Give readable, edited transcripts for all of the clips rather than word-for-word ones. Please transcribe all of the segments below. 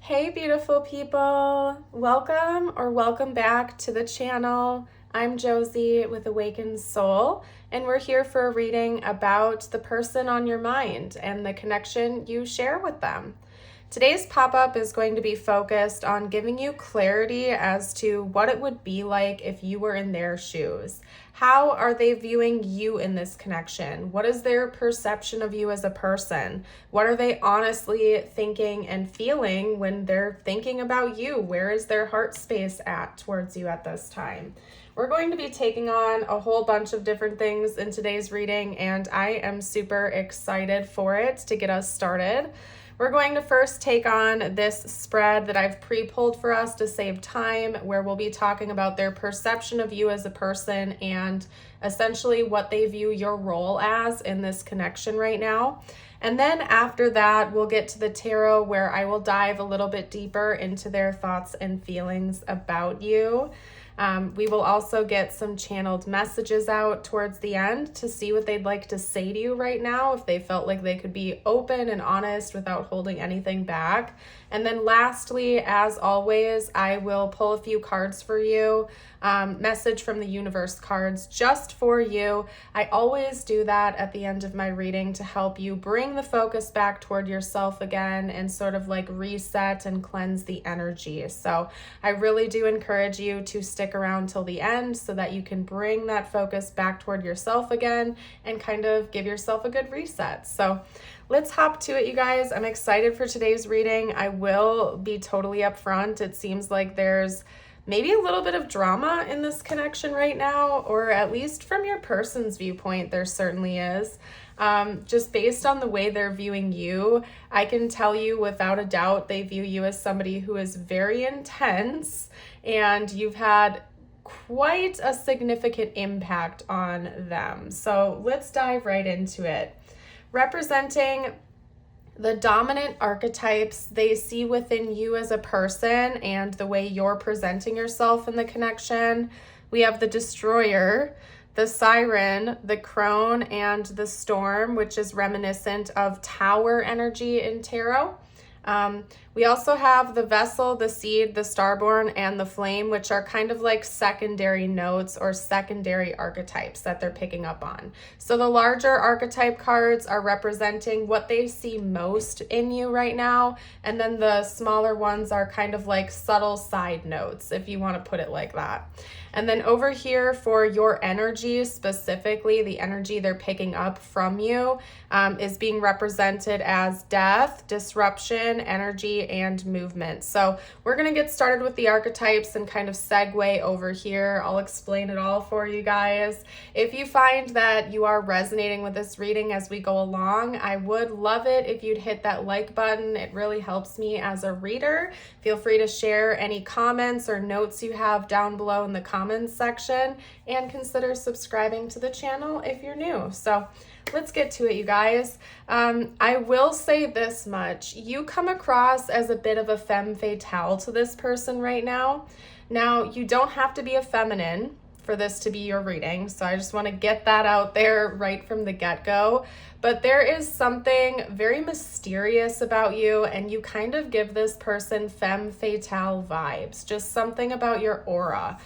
Hey beautiful people, welcome back to the channel. I'm Josie with Awakened Soul, and we're here for a reading about the person on your mind and the connection you share with them. Today's pop-up is going to be focused on giving you clarity as to what it would be like if you were in their shoes. How are they viewing you in this connection? What is their perception of you as a person? What are they honestly thinking and feeling when they're thinking about you? Where is their heart space at towards you at this time? We're going to be taking on a whole bunch of different things in today's reading, and I am super excited for it to get us started. We're going to first take on this spread that I've pre-pulled for us to save time, where we'll be talking about their perception of you as a person and essentially what they view your role as in this connection right now. And then after that, we'll get to the tarot, where I will dive a little bit deeper into their thoughts and feelings about you. We will also get some channeled messages out towards the end to see what they'd like to say to you right now, if they felt like they could be open and honest without holding anything back. And then lastly, as always, I will pull a few cards for you, message from the universe cards just for you. I always do that at the end of my reading to help you bring the focus back toward yourself again and sort of like reset and cleanse the energy. So I really do encourage you to stick around till the end so that you can bring that focus back toward yourself again and kind of give yourself a good reset. So let's hop to it, you guys. I'm excited for today's reading. I will be totally upfront. It seems like there's maybe a little bit of drama in this connection right now, or at least from your person's viewpoint, there certainly is. Just based on the way they're viewing you, I can tell you without a doubt they view you as somebody who is very intense, and you've had quite a significant impact on them. So let's dive right into it. Representing the dominant archetypes they see within you as a person and the way you're presenting yourself in the connection, we have the Destroyer, the Siren, the Crone, and the Storm, which is reminiscent of Tower energy in tarot. We also have the Vessel, the Seed, the Starborn, and the Flame, which are kind of like secondary notes or secondary archetypes that they're picking up on. So the larger archetype cards are representing what they see most in you right now, and then the smaller ones are kind of like subtle side notes, if you want to put it like that. And then over here for your energy, specifically the energy they're picking up from you, is being represented as death, disruption, energy, and movement. So we're going to get started with the archetypes and kind of segue over here. I'll explain it all for you guys. If you find that you are resonating with this reading as we go along, I would love it if you'd hit that like button. It really helps me as a reader. Feel free to share any comments or notes you have down below in the comments section, and consider subscribing to the channel if you're new. So let's get to it, you guys. I will say this much. You come across as a bit of a femme fatale to this person right now. Now, you don't have to be a feminine for this to be your reading, so I just want to get that out there right from the get-go. But there is something very mysterious about you, and you kind of give this person femme fatale vibes, just something about your aura.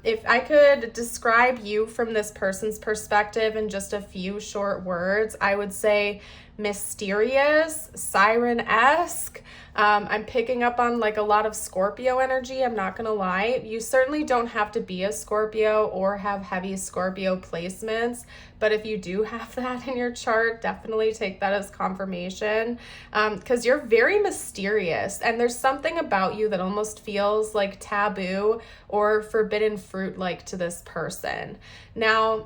If I could describe you from this person's perspective in just a few short words, I would say mysterious, siren-esque. I'm picking up on like a lot of Scorpio energy, I'm not gonna lie. You certainly don't have to be a Scorpio or have heavy Scorpio placements, but if you do have that in your chart, definitely take that as confirmation, because you're very mysterious, and there's something about you that almost feels like taboo or forbidden fruit like to this person. Now,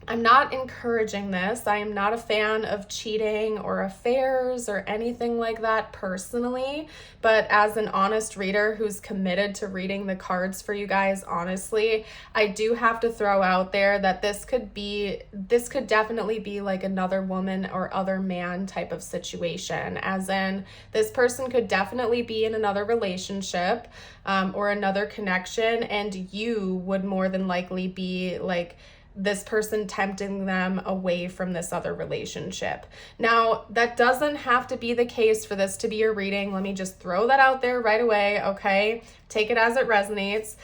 I'm not encouraging this. I am not a fan of cheating or affairs or anything like that personally, but as an honest reader who's committed to reading the cards for you guys honestly, I do have to throw out there that this could definitely be like another woman or other man type of situation, as in this person could definitely be in another relationship or another connection, and you would more than likely be like this person tempting them away from this other relationship. Now, that doesn't have to be the case for this to be your reading. Let me just throw that out there right away, okay? Take it as it resonates.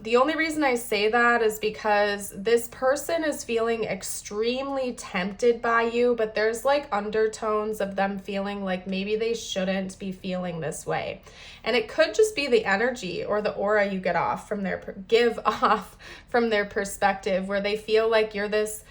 The only reason I say that is because this person is feeling extremely tempted by you, but there's like undertones of them feeling like maybe they shouldn't be feeling this way. And it could just be the energy or the aura you give off from their perspective, where they feel like you're this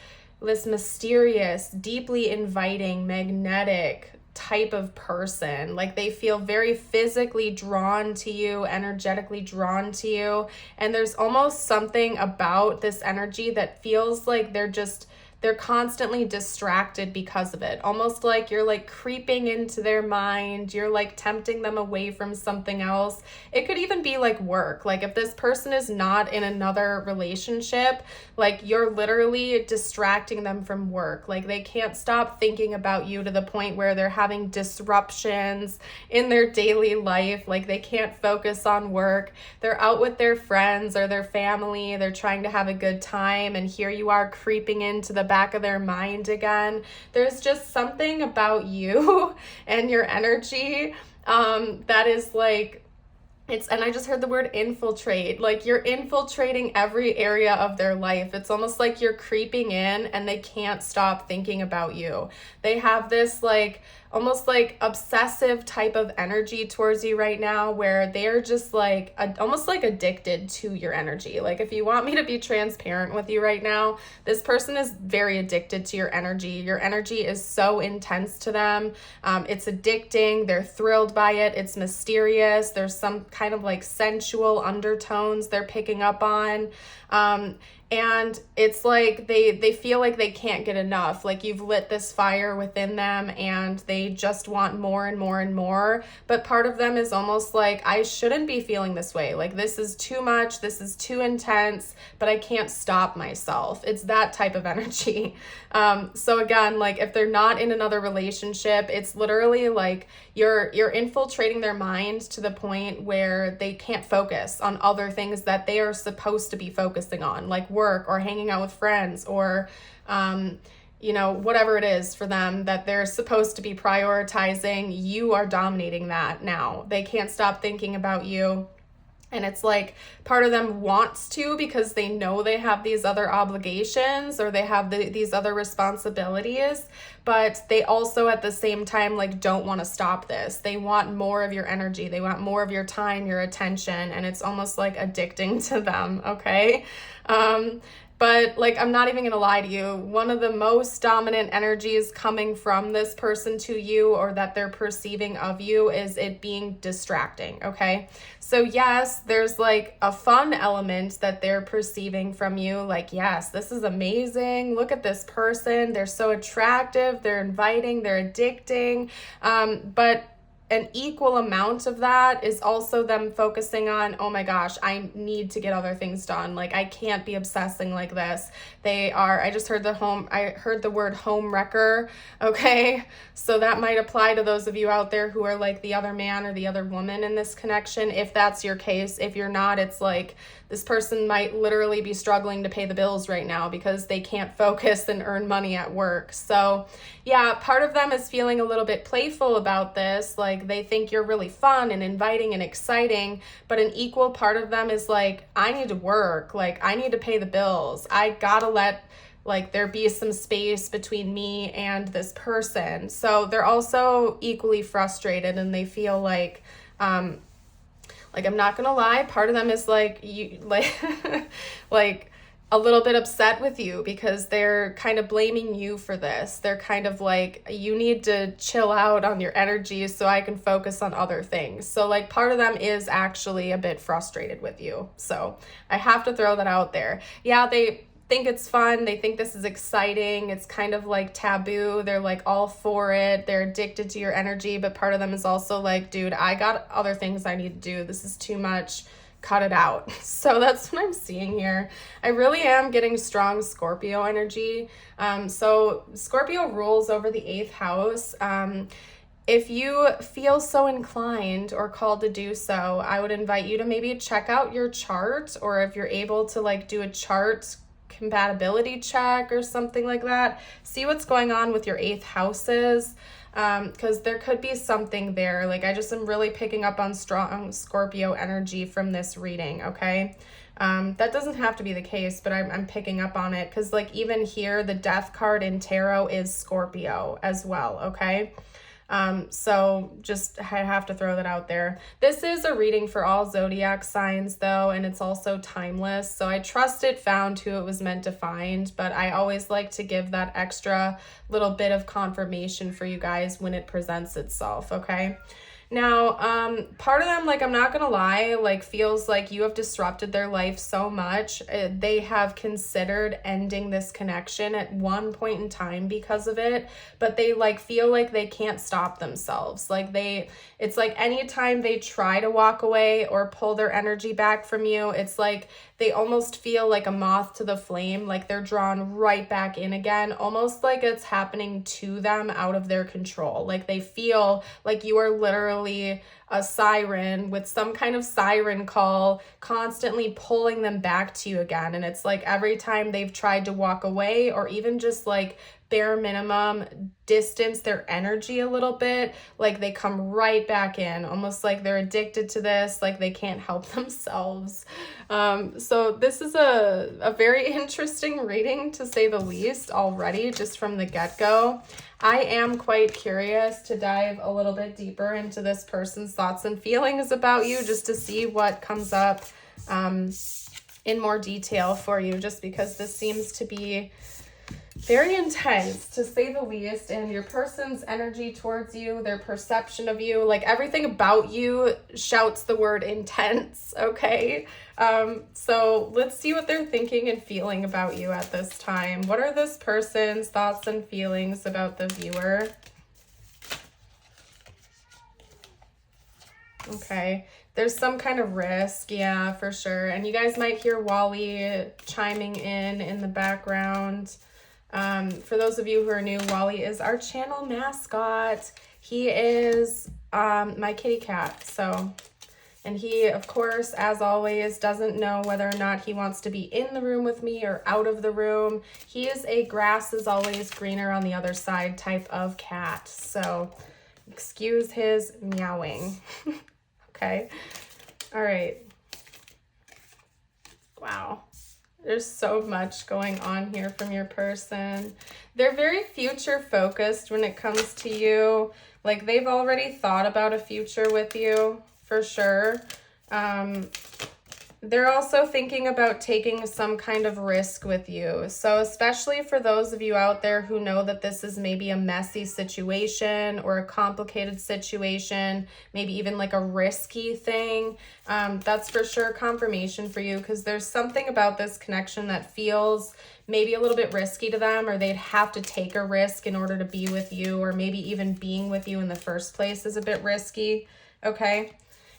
mysterious, deeply inviting, magnetic type of person. Like they feel very physically drawn to you, energetically drawn to you. And there's almost something about this energy that feels like they're constantly distracted because of it. Almost like you're like creeping into their mind. You're like tempting them away from something else. It could even be like work. Like if this person is not in another relationship, like you're literally distracting them from work. Like they can't stop thinking about you to the point where they're having disruptions in their daily life. Like they can't focus on work. They're out with their friends or their family. They're trying to have a good time. And here you are creeping into the back of their mind again. There's just something about you and your energy that is like, and I just heard the word infiltrate. Like you're infiltrating every area of their life. It's almost like you're creeping in and they can't stop thinking about you. They have this like almost like obsessive type of energy towards you right now, where they're just like almost like addicted to your energy. Like if you want me to be transparent with you right now, this person is very addicted to your energy. Your energy is so intense to them. It's addicting. They're thrilled by it. It's mysterious. There's some kind of like sensual undertones they're picking up on. And it's like they feel like they can't get enough. Like you've lit this fire within them and they just want more and more and more. But part of them is almost like, I shouldn't be feeling this way. Like this is too much. This is too intense, but I can't stop myself. It's that type of energy. So again, like if they're not in another relationship, it's literally like you're infiltrating their mind to the point where they can't focus on other things that they are supposed to be focusing on, like work or hanging out with friends or whatever it is for them that they're supposed to be prioritizing. You are dominating that now. They can't stop thinking about you. And it's like part of them wants to, because they know they have these other obligations or they have these other responsibilities, but they also at the same time like don't want to stop this. They want more of your energy. They want more of your time, your attention, and it's almost like addicting to them, okay? But like, I'm not even going to lie to you. One of the most dominant energies coming from this person to you, or that they're perceiving of you, is it being distracting. Okay. So yes, there's like a fun element that they're perceiving from you. Like, yes, this is amazing. Look at this person. They're so attractive. They're inviting, they're addicting. But an equal amount of that is also them focusing on, oh my gosh, I need to get other things done. Like I can't be obsessing like this. I just heard the word home wrecker. Okay. So that might apply to those of you out there who are like the other man or the other woman in this connection. If that's your case, if you're not, it's like this person might literally be struggling to pay the bills right now because they can't focus and earn money at work. So yeah, part of them is feeling a little bit playful about this. Like they think you're really fun and inviting and exciting, but an equal part of them is like, I need to work. Like I need to pay the bills. I gotta let like there be some space between me and this person. So they're also equally frustrated, and they feel like I'm not gonna lie, part of them is like you like a little bit upset with you because they're kind of blaming you for this. They're kind of like, you need to chill out on your energy so I can focus on other things. So like part of them is actually a bit frustrated with you. So I have to throw that out there. Yeah, they think it's fun. They think this is exciting. It's kind of like taboo. They're like all for it. They're addicted to your energy, but part of them is also like, dude, I got other things I need to do. This is too much. Cut it out. So that's what I'm seeing here. I really am getting strong Scorpio energy. So Scorpio rules over the 8th house. If you feel so inclined or called to do so, I would invite you to maybe check out your chart, or if you're able to like do a chart compatibility check or something like that. See what's going on with your 8th houses, because there could be something there. Like, I just am really picking up on strong Scorpio energy from this reading, okay? That doesn't have to be the case, but I'm picking up on it because, like, even here, the Death card in tarot is Scorpio as well, okay? So just I have to throw that out there. This is a reading for all zodiac signs though, and it's also timeless. So I trust it found who it was meant to find, but I always like to give that extra little bit of confirmation for you guys when it presents itself, okay? Now, part of them, like, I'm not gonna lie, like, feels like you have disrupted their life so much. They have considered ending this connection at one point in time because of it, but they, like, feel like they can't stop themselves. Like, it's like anytime they try to walk away or pull their energy back from you, it's like they almost feel like a moth to the flame, like they're drawn right back in again, almost like it's happening to them out of their control. Like, they feel like you are literally a siren with some kind of siren call constantly pulling them back to you again. And it's like every time they've tried to walk away or even just like bare minimum distance their energy a little bit, like they come right back in, almost like they're addicted to this, like they can't help themselves. So this is a very interesting reading, to say the least, already, just from the get-go. I am quite curious to dive a little bit deeper into this person's thoughts and feelings about you, just to see what comes up in more detail for you, just because this seems to be very intense, to say the least, and your person's energy towards you, their perception of you, like everything about you shouts the word intense, okay? So let's see what they're thinking and feeling about you at this time. What are this person's thoughts and feelings about the viewer? Okay, there's some kind of risk, yeah, for sure. And you guys might hear Wally chiming in the background. For those of you who are new, Wally is our channel mascot. He is my kitty cat. So, and he, of course, as always, doesn't know whether or not he wants to be in the room with me or out of the room. He is a grass is always greener on the other side type of cat. So excuse his meowing. Okay. All right. Wow. There's so much going on here from your person. They're very future focused when it comes to you. Like, they've already thought about a future with you, for sure. They're also thinking about taking some kind of risk with you. So especially for those of you out there who know that this is maybe a messy situation or a complicated situation, maybe even like a risky thing, that's for sure confirmation for you, because there's something about this connection that feels maybe a little bit risky to them, or they'd have to take a risk in order to be with you, or maybe even being with you in the first place is a bit risky, okay?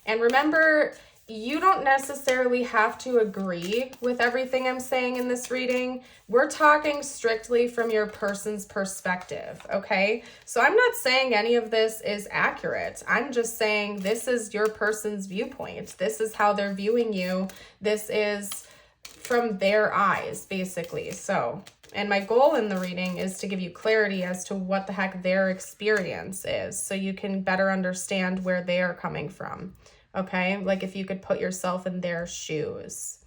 And remember, you don't necessarily have to agree with everything I'm saying in this reading. We're talking strictly from your person's perspective, okay? So I'm not saying any of this is accurate. I'm just saying this is your person's viewpoint. This is how they're viewing you. This is from their eyes, basically. So, and my goal in the reading is to give you clarity as to what the heck their experience is, so you can better understand where they are coming from. Okay, like if you could put yourself in their shoes.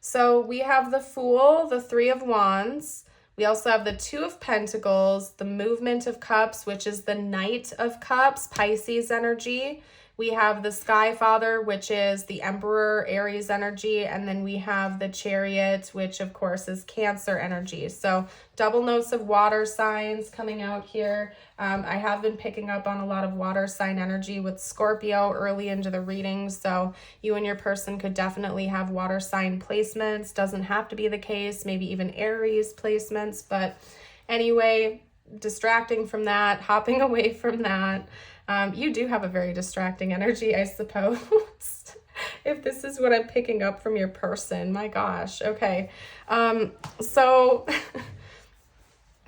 So we have the Fool, the Three of Wands. We also have the Two of Pentacles, the Movement of Cups, which is the Knight of Cups, Pisces energy. We have the Sky Father, which is the Emperor, Aries energy. And then we have the Chariot, which of course is Cancer energy. So double notes of water signs coming out here. I have been picking up on a lot of water sign energy with Scorpio early into the reading. So you and your person could definitely have water sign placements. Doesn't have to be the case, maybe even Aries placements. But anyway, distracting from that, hopping away from that. You do have a very distracting energy, I suppose, if this is what I'm picking up from your person. My gosh. Okay. So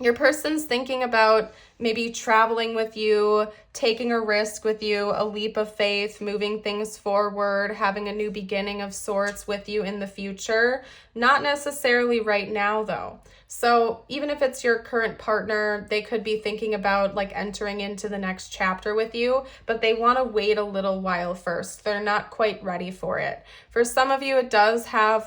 your person's thinking about maybe traveling with you, taking a risk with you, a leap of faith, moving things forward, having a new beginning of sorts with you in the future. Not necessarily right now though. So even if it's your current partner, they could be thinking about like entering into the next chapter with you, but they want to wait a little while first. They're not quite ready for it. For some of you, it does have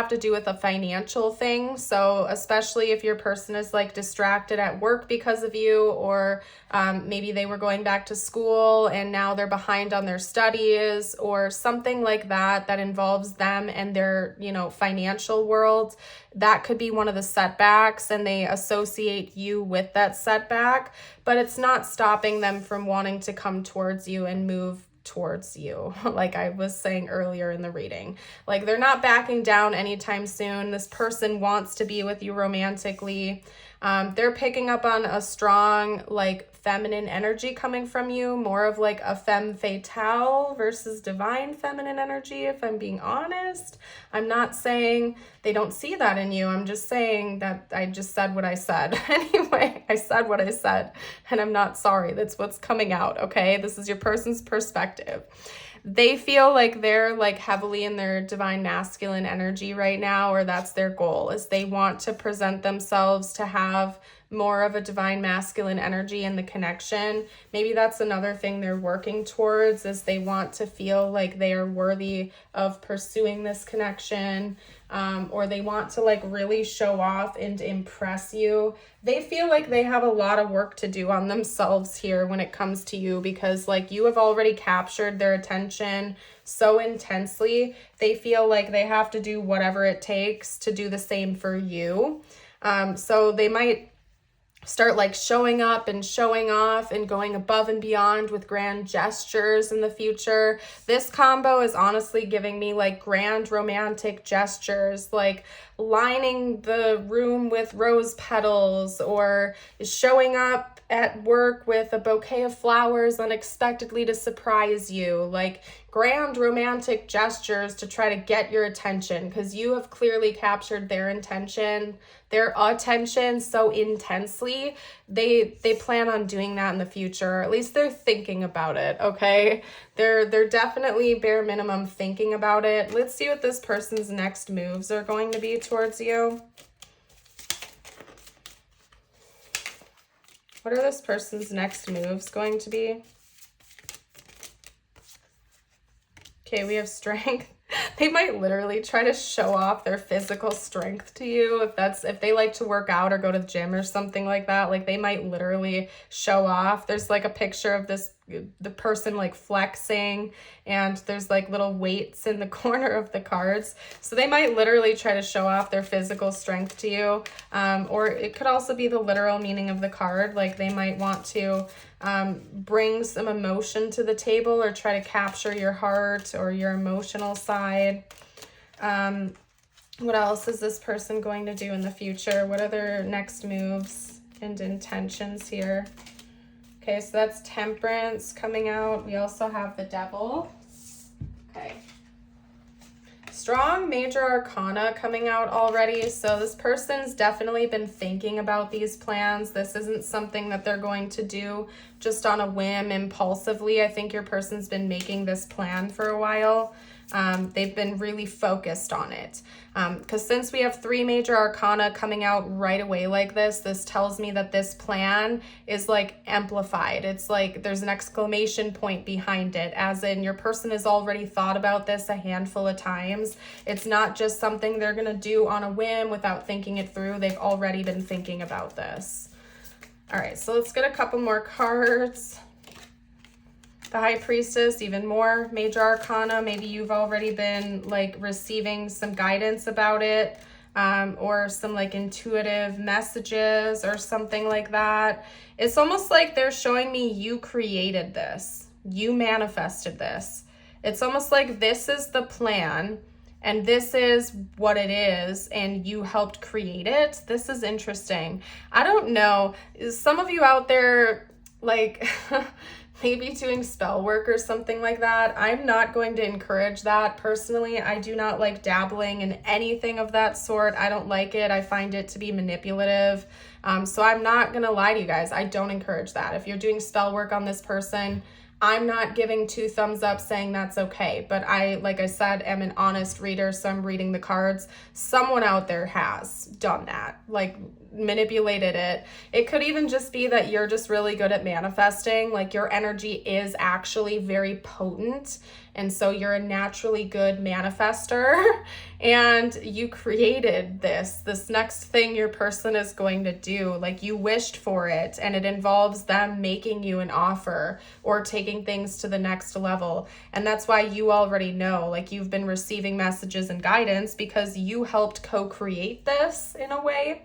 to do with a financial thing. So especially if your person is like distracted at work because of you, or maybe they were going back to school and now they're behind on their studies, or something like that involves them and their, financial world. That could be one of the setbacks, and they associate you with that setback, but it's not stopping them from wanting to come towards you and move towards you, like I was saying earlier in the reading. Like, they're not backing down anytime soon. This person wants to be with you romantically. They're picking up on a strong, like, feminine energy coming from you, more of like a femme fatale versus divine feminine energy, if I'm being honest. I'm not saying they don't see that in you. I'm just saying that I just said what I said. Anyway, I said what I said, and I'm not sorry. That's what's coming out, okay? This is your person's perspective. They feel like they're like heavily in their divine masculine energy right now, or that's their goal, is they want to present themselves to have more of a divine masculine energy in the connection. Maybe that's another thing they're working towards, is they want to feel like they are worthy of pursuing this connection, or they want to like really show off and impress you. They feel like they have a lot of work to do on themselves here when it comes to you, because like you have already captured their attention so intensely. They feel like they have to do whatever it takes to do the same for you. So they might start like showing up and showing off and going above and beyond with grand gestures in the future. This combo is honestly giving me like grand romantic gestures, like lining the room with rose petals, or showing up at work with a bouquet of flowers unexpectedly to surprise you. Like grand romantic gestures to try to get your attention, because you have clearly captured their attention so intensely. They plan on doing that in the future, or at least they're thinking about it, okay? They're definitely bare minimum thinking about it. Let's see what this person's next moves are going to be towards you. What are this person's next moves going to be? Okay, we have strength. They might literally try to show off their physical strength to you. If they like to work out or go to the gym or something like that, like they might literally show off. There's like a picture of the person like flexing, and there's like little weights in the corner of the cards. So they might literally try to show off their physical strength to you. Or it could also be the literal meaning of the card. Like they might want to bring some emotion to the table, or try to capture your heart or your emotional side. What else is this person going to do in the future? What are their next moves and intentions here? Okay, so that's Temperance coming out. We also have the Devil. Okay. Strong Major Arcana coming out already. So this person's definitely been thinking about these plans. This isn't something that they're going to do just on a whim, impulsively. I think your person's been making this plan for a while. They've been really focused on it. Because since we have 3 Major Arcana coming out right away like this tells me that this plan is like amplified. It's like there's an exclamation point behind it, as in your person has already thought about this a handful of times. It's not just something they're going to do on a whim without thinking it through. They've already been thinking about this. All right, so let's get a couple more cards. The High Priestess, even more Major Arcana. Maybe you've already been like receiving some guidance about it, or some like intuitive messages or something like that. It's almost like they're showing me you created this. You manifested this. It's almost like this is the plan and this is what it is, and you helped create it. This is interesting. I don't know. Some of you out there, like, maybe doing spell work or something like that. I'm not going to encourage that personally. I do not like dabbling in anything of that sort. I don't like it. I find it to be manipulative. So I'm not going to lie to you guys. I don't encourage that. If you're doing spell work on this person, I'm not giving 2 thumbs up saying that's okay. But I, like I said, am an honest reader, so I'm reading the cards. Someone out there has done that, like manipulated it. It could even just be that you're just really good at manifesting. Like your energy is actually very potent. And so you're a naturally good manifester and you created this next thing your person is going to do. Like you wished for it, and it involves them making you an offer or taking things to the next level. And that's why you already know, like you've been receiving messages and guidance because you helped co-create this in a way.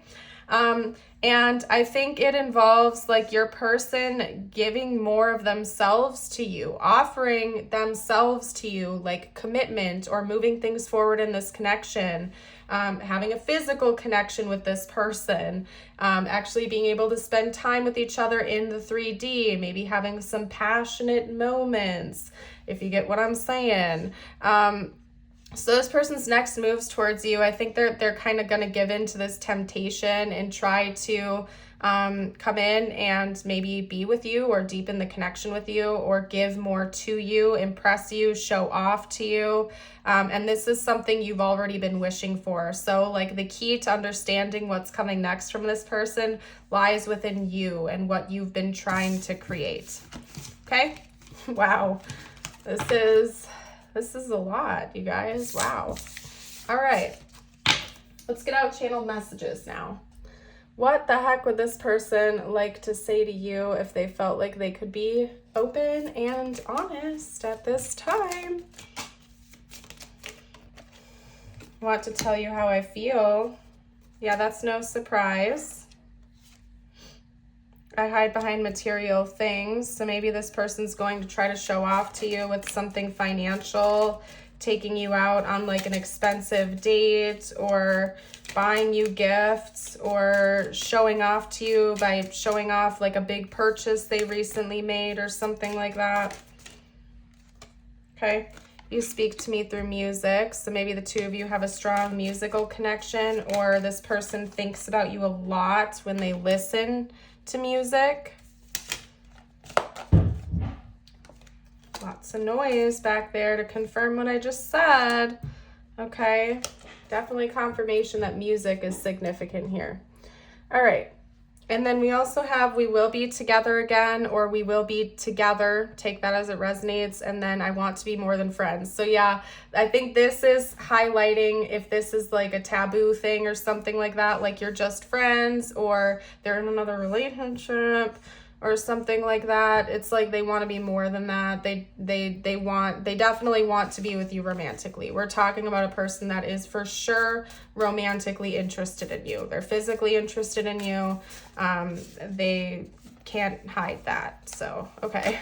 And I think it involves like your person giving more of themselves to you, offering themselves to you, like commitment or moving things forward in this connection, having a physical connection with this person, actually being able to spend time with each other in the 3D, maybe having some passionate moments, if you get what I'm saying. So this person's next moves towards you, I think they're kind of going to give in to this temptation and try to come in and maybe be with you or deepen the connection with you or give more to you, impress you, show off to you. And this is something you've already been wishing for. So like the key to understanding what's coming next from this person lies within you and what you've been trying to create. Okay? Wow. This is a lot, you guys. Wow. All right. Let's get out channeled messages now. What the heck would this person like to say to you if they felt like they could be open and honest at this time? I want to tell you how I feel. Yeah, that's no surprise. I hide behind material things. So maybe this person's going to try to show off to you with something financial, taking you out on like an expensive date or buying you gifts or showing off to you by showing off like a big purchase they recently made or something like that. Okay. You speak to me through music. So maybe the 2 of you have a strong musical connection, or this person thinks about you a lot when they listen to music. Lots of noise back there to confirm what I just said. Okay, definitely confirmation that music is significant here. All right, and then we also have we will be together again, or we will be together. Take that as it resonates. And then I want to be more than friends. So yeah, I think this is highlighting if this is like a taboo thing or something like that, like you're just friends or they're in another relationship or something like that. It's like they want to be more than that. They definitely want to be with you romantically. We're talking about a person that is for sure romantically interested in you. They're physically interested in you. They can't hide that. So, okay.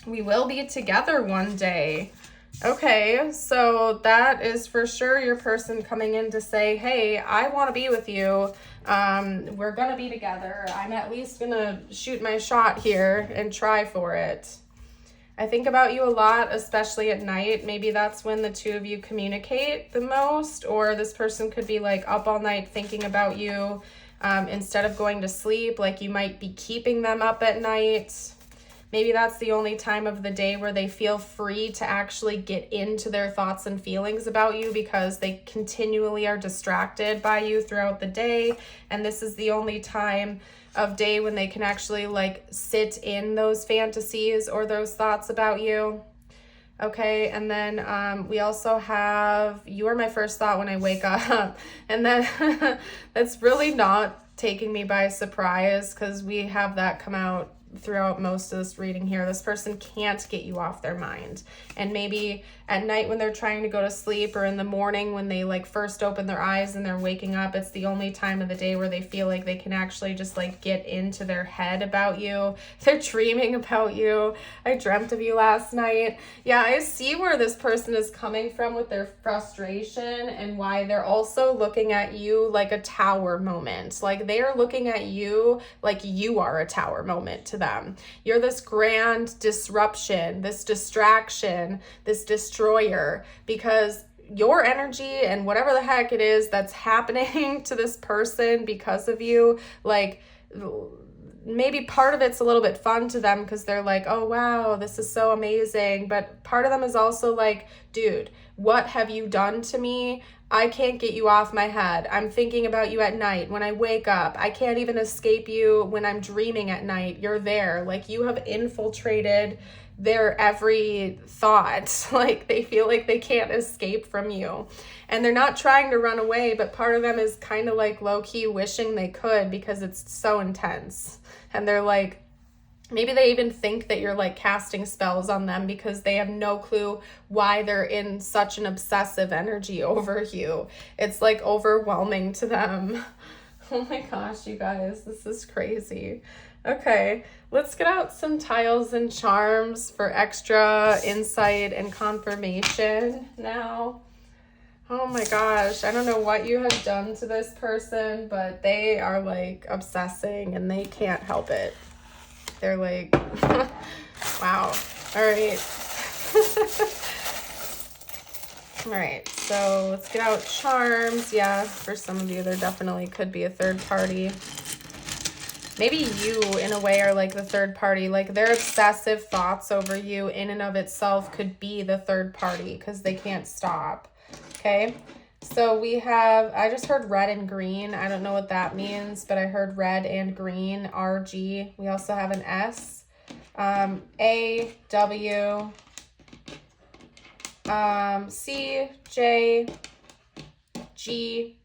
We will be together one day. Okay, so that is for sure your person coming in to say, hey, I want to be with you. We're going to be together. I'm at least going to shoot my shot here and try for it. I think about you a lot, especially at night. Maybe that's when the 2 of you communicate the most, or this person could be like up all night thinking about you instead of going to sleep. Like you might be keeping them up at night. Maybe that's the only time of the day where they feel free to actually get into their thoughts and feelings about you because they continually are distracted by you throughout the day. And this is the only time of day when they can actually like sit in those fantasies or those thoughts about you. Okay, and then we also have, you are my first thought when I wake up. And then that's really not taking me by surprise because we have that come out throughout most of this reading here. This person can't get you off their mind. And maybe at night when they're trying to go to sleep, or in the morning when they like first open their eyes and they're waking up, it's the only time of the day where they feel like they can actually just like get into their head about you. They're dreaming about you. I dreamt of you last night. Yeah, I see where this person is coming from with their frustration and why they're also looking at you like a tower moment. Like they're looking at you like you are a tower moment to them. them. You're this grand disruption, this distraction, this destroyer, because your energy and whatever the heck it is that's happening to this person because of you, like, maybe part of it's a little bit fun to them because they're like, oh wow, this is so amazing, but part of them is also like, dude, what have you done to me? I can't get you off my head. I'm thinking about you at night when I wake up. I can't even escape you when I'm dreaming at night. You're there. Like, you have infiltrated their every thought. Like, they feel like they can't escape from you. And they're not trying to run away, but part of them is kind of like low-key wishing they could because it's so intense. And they're like, maybe they even think that you're like casting spells on them because they have no clue why they're in such an obsessive energy over you. It's like overwhelming to them. Oh my gosh, you guys, this is crazy. Okay, let's get out some tiles and charms for extra insight and confirmation now. Oh my gosh, I don't know what you have done to this person, but they are like obsessing and they can't help it. They're like, wow. All right. All right, so let's get out charms. Yeah, for some of you, there definitely could be a third party. Maybe you, in a way, are like the third party. Like, their obsessive thoughts over you in and of itself could be the third party because they can't stop. Okay, so we have, I just heard red and green. I don't know what that means, but I heard red and green, RG. We also have an S, A, W, C, J, G,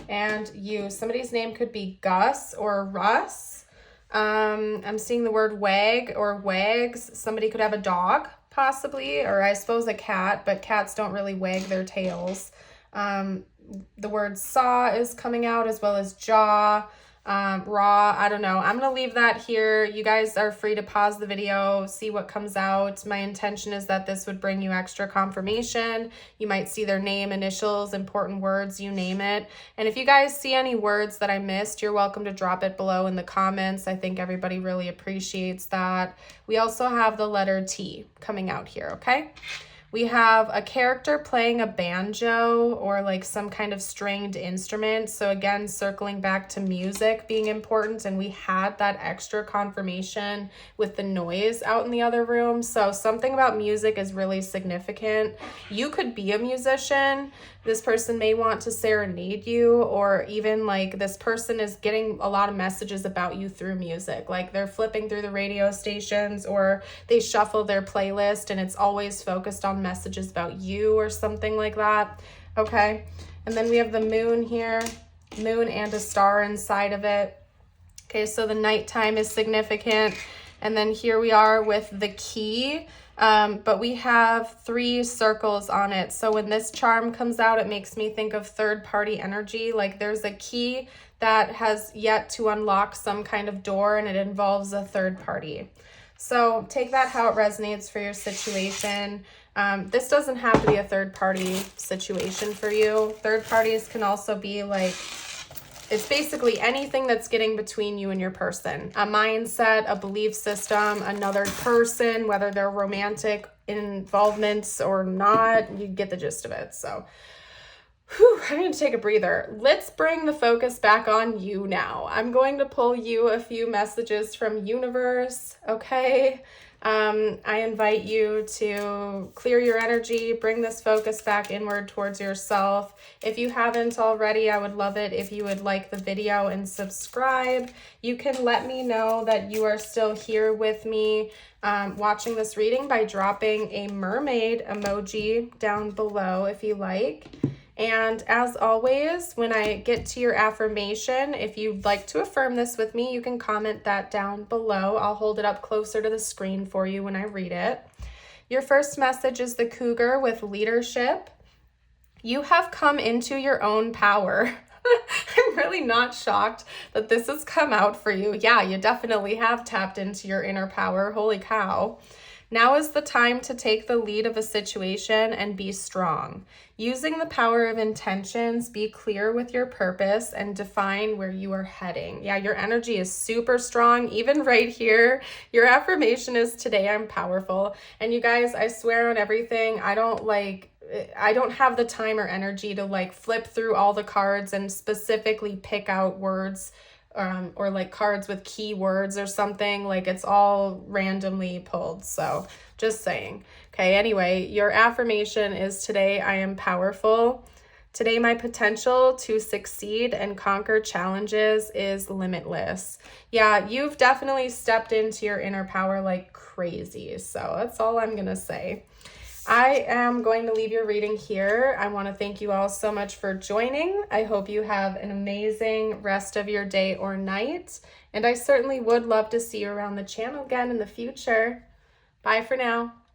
and U. Somebody's name could be Gus or Russ. I'm seeing the word wag or wags. Somebody could have a dog, possibly, or I suppose a cat, but cats don't really wag their tails. The word saw is coming out, as well as jaw, raw. I don't know. I'm going to leave that here. You guys are free to pause the video, see what comes out. My intention is that this would bring you extra confirmation. You might see their name, initials, important words, you name it. And if you guys see any words that I missed, you're welcome to drop it below in the comments. I think everybody really appreciates that. We also have the letter T coming out here, okay? We have a character playing a banjo or like some kind of stringed instrument. So again, circling back to music being important, and we had that extra confirmation with the noise out in the other room. So something about music is really significant. You could be a musician. This person may want to serenade you, or even like this person is getting a lot of messages about you through music. Like, they're flipping through the radio stations, or they shuffle their playlist and it's always focused on messages about you or something like that. Okay. And then we have the moon here, moon and a star inside of it. Okay. So the nighttime is significant. And then here we are with the key. But we have 3 circles on it. So when this charm comes out, it makes me think of third party energy. Like, there's a key that has yet to unlock some kind of door, and it involves a third party. So take that how it resonates for your situation. This doesn't have to be a third party situation for you. Third parties can also be like, it's basically anything that's getting between you and your person. A mindset, a belief system, another person, whether they're romantic involvements or not, you get the gist of it. So, I'm going to take a breather. Let's bring the focus back on you now. I'm going to pull you a few messages from universe, okay? I invite you to clear your energy, bring this focus back inward towards yourself. If you haven't already, I would love it if you would like the video and subscribe. You can let me know that you are still here with me watching this reading by dropping a mermaid emoji down below if you like. And as always, when I get to your affirmation, if you'd like to affirm this with me, you can comment that down below. I'll hold it up closer to the screen for you when I read it. Your first message is the cougar with leadership. You have come into your own power. I'm really not shocked that this has come out for you. Yeah, you definitely have tapped into your inner power. Holy cow. Now is the time to take the lead of a situation and be strong. Using the power of intentions, be clear with your purpose and define where you are heading. Yeah, your energy is super strong. Even right here, your affirmation is today I'm powerful. And you guys, I swear on everything, I don't have the time or energy to like flip through all the cards and specifically pick out words or like cards with keywords or something. Like it's all randomly pulled. So just saying. Okay, anyway, your affirmation is today I am powerful. Today my potential to succeed and conquer challenges is limitless. Yeah, you've definitely stepped into your inner power like crazy. So that's all I'm going to say. I am going to leave your reading here. I want to thank you all so much for joining. I hope you have an amazing rest of your day or night. And I certainly would love to see you around the channel again in the future. Bye for now.